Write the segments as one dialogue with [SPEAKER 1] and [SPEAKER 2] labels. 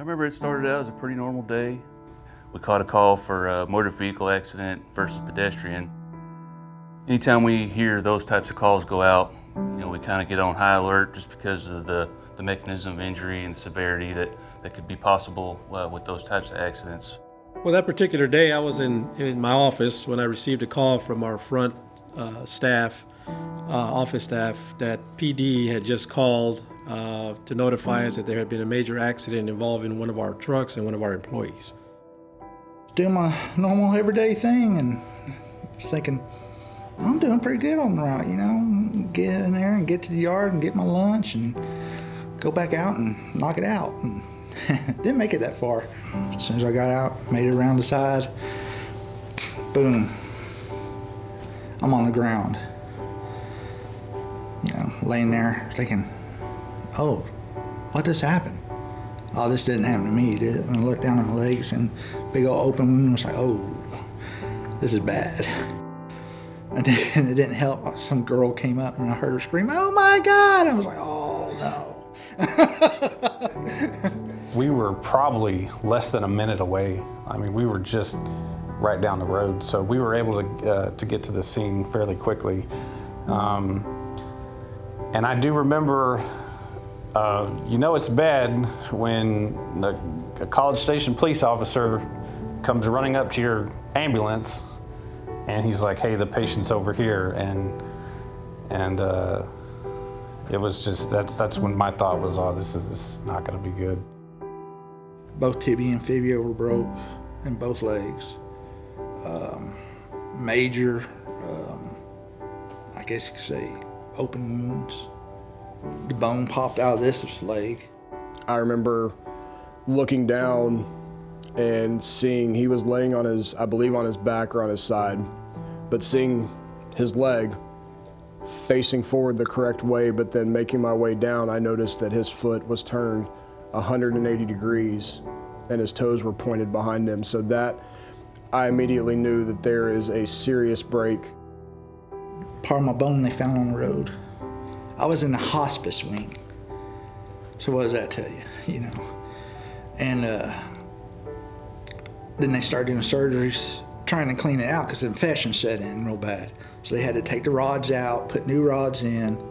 [SPEAKER 1] remember it started out as a pretty normal day. We caught a call for a motor vehicle accident versus pedestrian. Anytime we hear those types of calls go out, we kind of get on high alert just because of the mechanism of injury and severity that could be possible with those types of accidents.
[SPEAKER 2] Well, that particular day, I was in my office when I received a call from our front staff, office staff, that PD had just called to notify us that there had been a major accident involving one of our trucks and one of our employees.
[SPEAKER 3] Doing my normal everyday thing and was thinking, I'm doing pretty good on the route, get in there and get to the yard and get my lunch and go back out and knock it out. And didn't make it that far. As soon as I got out, made it around the side, boom, I'm on the ground. Laying there thinking, oh, what just happened? Oh, this didn't happen to me, did it? And I looked down at my legs and big old open wound. I was like, oh, this is bad. And it didn't help. Some girl came up and I heard her scream, oh my God! I was like, oh no.
[SPEAKER 4] We were probably less than a minute away. We were just right down the road, so we were able to get to the scene fairly quickly. And I do remember, it's bad when a College Station police officer comes running up to your ambulance and he's like, hey, the patient's over here. And it was just, that's when my thought was, oh, this is not gonna be good.
[SPEAKER 3] Both tibia and fibia were broke in both legs. Major, I guess you could say, open wounds. The bone popped out of this leg.
[SPEAKER 5] I remember looking down and seeing he was laying on his, I believe on his back or on his side, but seeing his leg facing forward the correct way, but then making my way down, I noticed that his foot was turned 180 degrees and his toes were pointed behind him. So that, I immediately knew that there is a serious break.
[SPEAKER 3] Part of my bone they found on the road. I was in the hospice wing. So what does that tell you, And then they started doing surgeries, trying to clean it out because the infection set in real bad. So they had to take the rods out, put new rods in,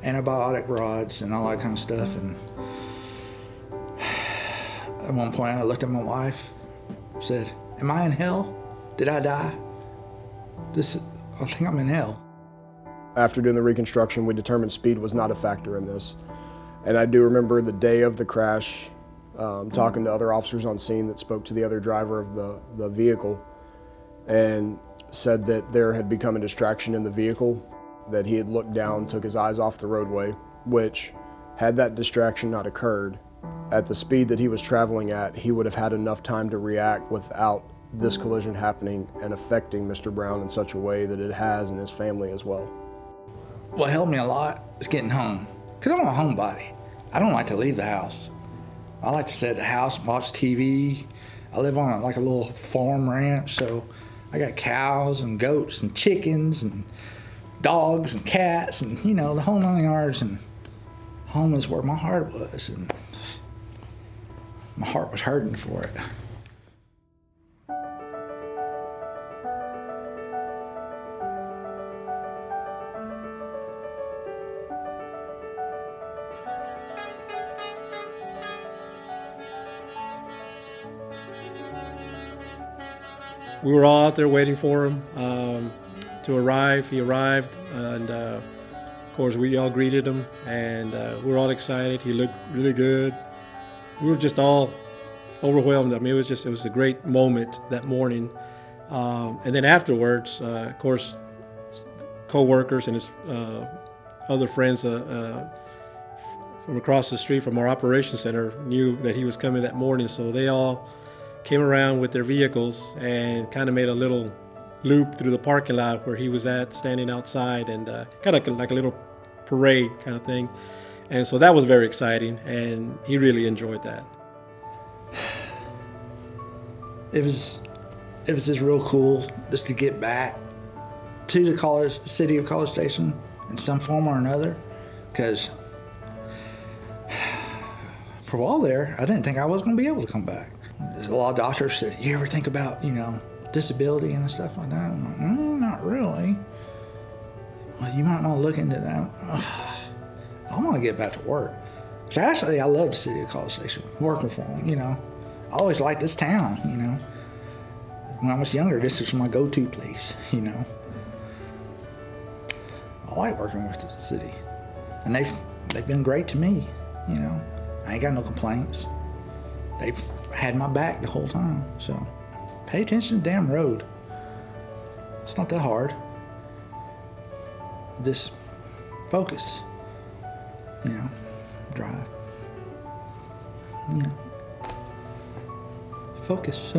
[SPEAKER 3] antibiotic rods and all that kind of stuff. And at one point I looked at my wife, said, am I in hell? Did I die? I think I'm in hell.
[SPEAKER 5] After doing the reconstruction, we determined speed was not a factor in this. And I do remember the day of the crash, talking to other officers on scene that spoke to the other driver of the vehicle and said that there had become a distraction in the vehicle, that he had looked down, took his eyes off the roadway, which, had that distraction not occurred, at the speed that he was traveling at, he would have had enough time to react without this collision happening and affecting Mr. Brown in such a way that it has and his family as well.
[SPEAKER 3] What helped me a lot is getting home, because I'm a homebody. I don't like to leave the house. I like to sit at the house and watch TV. I live on a little farm ranch, so I got cows and goats and chickens and dogs and cats and, the whole 9 yards. And home is where my heart was, and my heart was hurting for it.
[SPEAKER 2] We were all out there waiting for him to arrive. He arrived, and of course we all greeted him, and we were all excited. He looked really good. We were just all overwhelmed. It was a great moment that morning. And then afterwards, of course, co-workers and his other friends from across the street from our operations center knew that he was coming that morning, so they all came around with their vehicles and kind of made a little loop through the parking lot where he was at, standing outside, and kind of like a little parade kind of thing. And so that was very exciting, and he really enjoyed that.
[SPEAKER 3] It was just real cool just to get back to the city of College Station in some form or another, because for a while there, I didn't think I was going to be able to come back. There's a lot of doctors said, you ever think about, disability and stuff like that? I'm like, not really. Well, you might want to look into that. I want to get back to work. So actually, I love the city of College Station, working for them, I always liked this town, When I was younger, this was my go-to place, I like working with the city. And they've been great to me, I ain't got no complaints. They've had my back the whole time, so pay attention to the damn road. It's not that hard. Just focus, drive. Focus.